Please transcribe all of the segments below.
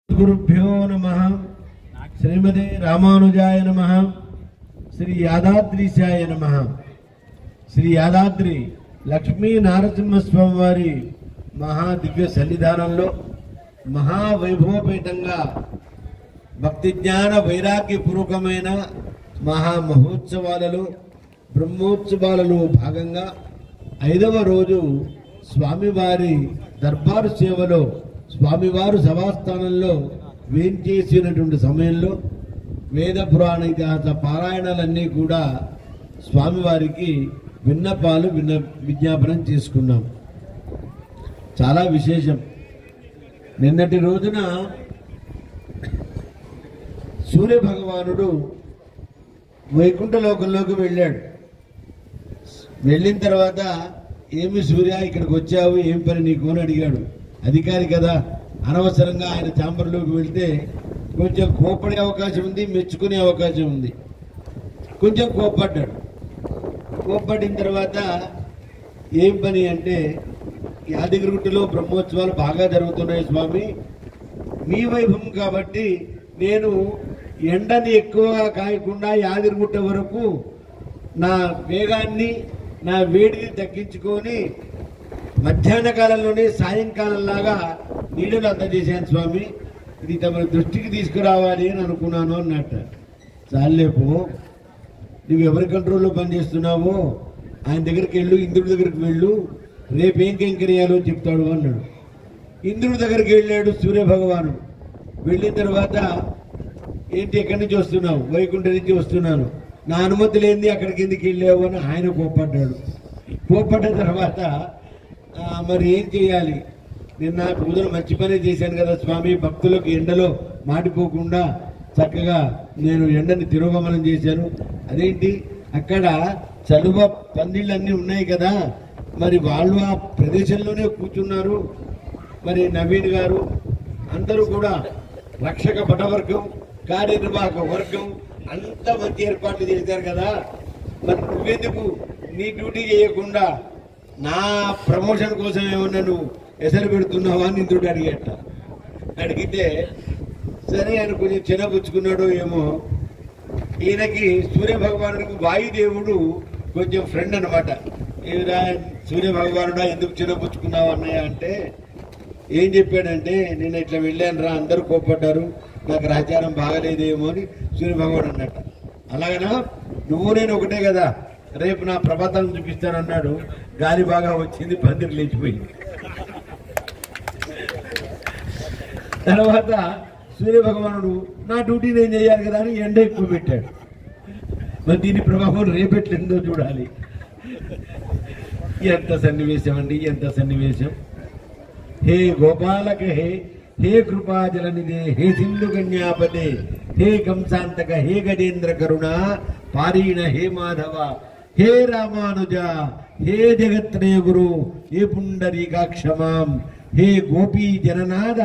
गुरुभ्यो नमः। श्रीमते रामानुजाय नमः। श्री यादाद्रीशाय नमः। श्री यादाद्री लक्ष्मी नारसिंहस्वामी वारी महादिव्य सन्निधाనంలో మహావైభవపేతంగా భక్తి జ్ఞాన వైరాగ్య పూర్వకమైన మహా మహోత్సవాలలో బ్రహ్మోత్సవాలలో భాగంగా 5వ రోజు స్వామివారి దర్బారు సేవలో స్వామివారు సభాస్థానంలో వేంచేసినటువంటి సమయంలో వేద పురాణ ఇతిహాస పారాయణాలన్నీ కూడా స్వామివారికి విన్నపాలు విజ్ఞాపనం చేసుకున్నాం. చాలా విశేషం. నిన్నటి రోజున సూర్య భగవానుడు వైకుంఠలోకంలోకి వెళ్ళాడు. వెళ్ళిన తర్వాత ఏమి సూర్య ఇక్కడికి వచ్చావు, ఏం పని నీకు అని అడిగాడు. అధికారి కదా, అనవసరంగా ఆయన ఛాంబర్లోకి వెళ్తే కొంచెం కోపడే అవకాశం ఉంది, మెచ్చుకునే అవకాశం ఉంది. కొంచెం కోప్పడ్డాడు. కోప్పడిన తర్వాత ఏం పని అంటే, యాదగిరిగుట్టలో బ్రహ్మోత్సవాలు బాగా జరుగుతున్నాయి స్వామి, మీ వైభవం కాబట్టి నేను ఎండని ఎక్కువగా కాయకుండా యాదగిరిగుట్ట వరకు నా వేగాన్ని నా వేడిని తగ్గించుకొని మధ్యాహ్న కాలంలోనే సాయంకాలంలాగా నీడలు అందజేశాను స్వామి, ఇది తమ దృష్టికి తీసుకురావాలి అని అనుకున్నాను అన్నట్ట. చాలేపో, నువ్వు ఎవరి కంట్రోల్లో పనిచేస్తున్నావో ఆయన దగ్గరికి వెళ్ళు, ఇంద్రుడి దగ్గరికి వెళ్ళు, రేపేం కైంకర్యాలో చెప్తాడు అన్నాడు. ఇంద్రుడి దగ్గరికి వెళ్ళాడు సూర్య భగవాను. వెళ్ళిన తర్వాత ఏంటి, ఎక్కడి నుంచి వస్తున్నావు? వైకుంఠ నుంచి వస్తున్నాను. నా అనుమతి లేనిది అక్కడికి ఎందుకు వెళ్ళావు అని ఆయన కోప్పడ్డాడు. కోప్పడ్డ తర్వాత మరి ఏం చేయాలి, నేను నా పూజలు మంచి పని చేశాను కదా స్వామి, భక్తులకు ఎండలో మాడిపోకుండా చక్కగా నేను ఎండని తిరోగమనం చేశాను. అదేంటి, అక్కడ చలువ పందిళ్ళన్నీ ఉన్నాయి కదా, మరి వాళ్ళు ఆ ప్రదేశంలోనే కూర్చున్నారు. మరి నవీన్ గారు అందరూ కూడా రక్షక భటవర్గం, కార్యనిర్వాహక వర్గం అంత మంచి ఏర్పాట్లు చేశారు కదా, మరి నువ్వెందుకు నీ డ్యూటీ చేయకుండా నా ప్రమోషన్ కోసం ఏమన్నా నువ్వు ఎసరు పెడుతున్నావా అని ఇంద్రుడు అడిగేట. అడిగితే సరే ఆయన కొంచెం చిన్నపుచ్చుకున్నాడో ఏమో. ఈయనకి సూర్య భగవానుడికి వాయుదేవుడు కొంచెం ఫ్రెండ్ అనమాట. ఏరా సూర్య భగవానుడా ఎందుకు చిన్నపుచ్చుకున్నావు అన్నయ్య అంటే ఏం చెప్పాడంటే, నేను ఇట్లా వెళ్ళాను రా, అందరూ కోప్పడ్డారు, నాకు రాచారం బాగలేదేమో అని సూర్య భగవానుడు అన్నట్ట. అలాగనా, నువ్వు నేను ఒకటే కదా, రేపు నా ప్రభాతం చూపిస్తానన్నాడు. గాలి బాగా వచ్చింది, పందిరి లేచిపోయింది. తర్వాత సూర్య భగవానుడు నా డ్యూటీ నేను చేయాలి కదా అని ఎండ ఎక్కువ పెట్టాడు. మరి దీని ప్రభావం రేపెట్లిందో చూడాలి. ఎంత సన్నివేశం అండి, ఎంత సన్నివేశం. హే గోపాలక హే, హే కృపాజలనిదే, హే సింధు కన్యాపతే, హే కంసాంతక, హే గజేంద్ర కరుణ పారీణ, హే మాధవ, హే రామానుజ, హే జగత్రయ గురు, హే పుండరీకాక్షమాం, హే గోపీ జననాద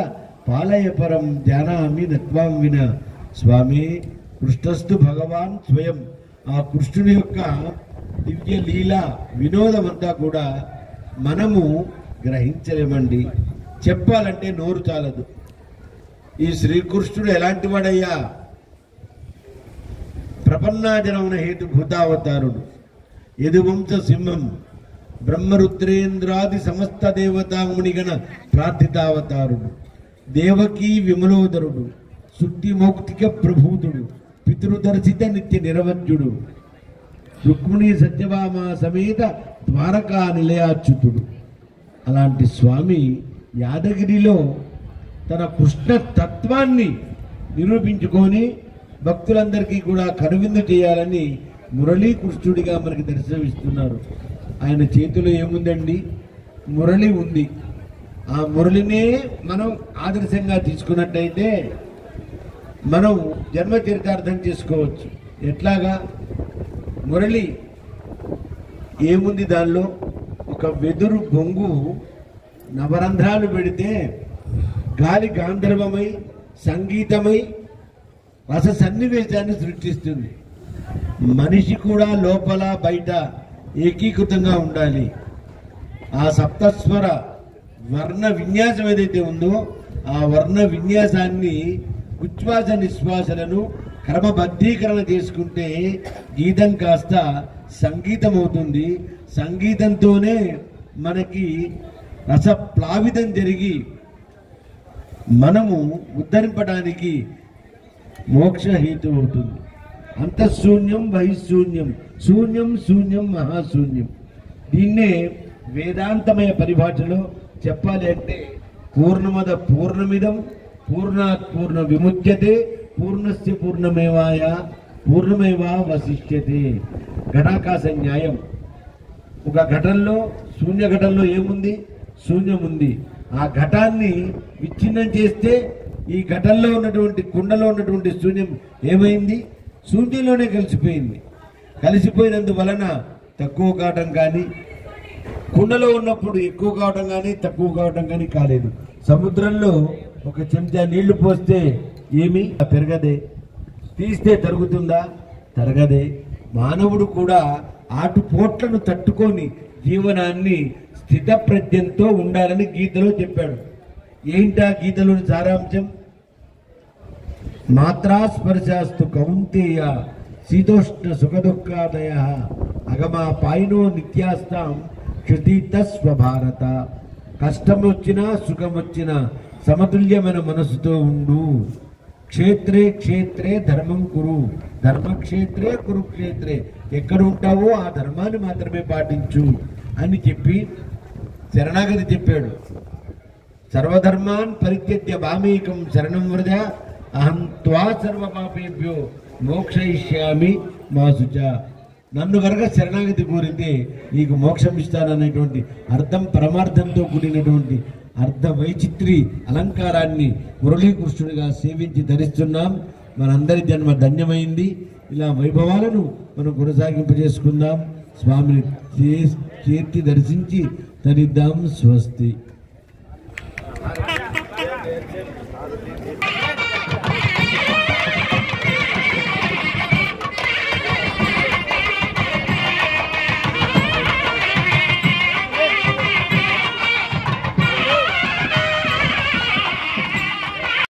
పాలయ పరం జానామి నత్వాం విన. స్వామి కృష్ణస్తు భగవాన్ స్వయం. ఆ కృష్ణుని యొక్క దివ్య లీల వినోదమంతా కూడా మనము గ్రహించలేమండి. చెప్పాలంటే నోరు చాలదు. ఈ శ్రీకృష్ణుడు ఎలాంటి వాడయ్యా, ప్రపన్నాజనమున హేతుభూతావతారుడు, యదువంశ సింహం, బ్రహ్మరుద్రేంద్రాది సమస్త దేవతామునిగణ ప్రార్థితావతారుడు, దేవకీ విమలోదరుడు, సుట్టి మౌక్తిక ప్రభూతుడు, పితృదర్శిత నిత్య నిరవజ్ఞుడు, రుక్మిణి సత్యభామ సమేత ద్వారకా నిలయాచ్యుతుడు. అలాంటి స్వామి యాదగిరిలో తన కృష్ణ తత్వాన్ని నిరూపించుకొని భక్తులందరికీ కూడా కనువిందు చేయాలని మురళీ కృష్ణుడిగా మనకి దర్శనమిస్తున్నారు. ఆయన చేతిలో ఏముందండి, మురళి ఉంది. ఆ మురళినే మనం ఆదర్శంగా తీసుకున్నట్టయితే మనం జన్మ చరితార్థం చేసుకోవచ్చు. ఎట్లాగా, మురళి ఏముంది దానిలో, ఒక వెదురు బొంగు నవరంధ్రాలు పెడితే గాలి గాంధర్వమై సంగీతమై రస సన్నివేశాన్ని సృష్టిస్తుంది. మనిషి కూడా లోపల బయట ఏకీకృతంగా ఉండాలి. ఆ సప్తస్వర వర్ణ విన్యాసం ఏదైతే ఉందో ఆ వర్ణ విన్యాసాన్ని ఉచ్ఛ్వాస నిశ్వాసలను క్రమబద్ధీకరణ చేసుకుంటే గీతం కాస్త సంగీతం అవుతుంది. సంగీతంతోనే మనకి రసప్లావితం జరిగి మనము ఉద్ధరింపడానికి మోక్షహేతు అవుతుంది. అంతఃశూన్యం బహిశూన్యం, శూన్యం శూన్యం మహాశూన్యం. దీన్నే వేదాంతమయ పరిభాషలో చెప్పాలి అంటే పూర్ణమద పూర్ణమిదం పూర్ణాత్ పూర్ణ విముచ్యతే పూర్ణస్య పూర్ణమేవాయ పూర్ణమేవా వశిష్యతే. ఘటాకాశ న్యాయం. ఒక ఘటంలో శూన్య ఘటంలో ఏముంది? శూన్యం ఉంది. ఆ ఘటాన్ని విచ్ఛిన్నం చేస్తే ఈ ఘటంలో ఉన్నటువంటి కుండలో ఉన్నటువంటి శూన్యం ఏమైంది? శూన్యంలోనే కలిసిపోయింది. కలిసిపోయినందువలన తక్కువ కావటం కానీ, కుండలో ఉన్నప్పుడు ఎక్కువ కావటం కానీ తక్కువ కావటం కానీ కాలేదు. సముద్రంలో ఒక చెంచా నీళ్లు పోస్తే ఏమి పెరగదే, తీస్తే తరుగుతుందా? తరగదే. మానవుడు కూడా ఆటుపోట్లను తట్టుకొని జీవనాన్ని స్థితప్రజ్ఞంతో ఉండాలని గీతలో చెప్పాడు. ఏంటా గీతలోని సారాంశం? మాత్రాస్పర్శాస్తు కౌంతేయ శీతోష్ణ సుఖదుఃఖాదయ అగమా పాయినో నిత్యాస్తాం క్షితీత స్వభారత. కష్టం వచ్చినా సుఖం వచ్చినా సమతుల్యమైన మనసుతో ఉండు. క్షేత్రే క్షేత్రే ధర్మం కురు, ధర్మక్షేత్రే కురుక్షేత్రే. ఎక్కడ ఉంటావో ఆ ధర్మాన్ని మాత్రమే పాటించు అని చెప్పి శరణాగతి చెప్పాడు. సర్వధర్మాన్ పరిత్యజ్య మామేకం శరణం వ్రజ అహం త్వా సర్వ పాపేభ్యో మోక్షయిష్యామి మా శుచ. నన్ను కనుక శరణాగతి కోరితే నీకు మోక్షం ఇస్తాననేటువంటి అర్థం పరమార్థంతో కూడినటువంటి అర్ధ వైచిత్రి అలంకారాన్ని మురళీకృష్ణుడిగా సేవించి ధరిస్తున్నాం. మనందరి జన్మ ధన్యమైంది. ఇలా వైభవాలను మనం కొనసాగింపజేసుకుందాం. స్వామిని చేర్చి దర్శించి తరిద్దాం. స్వస్తి.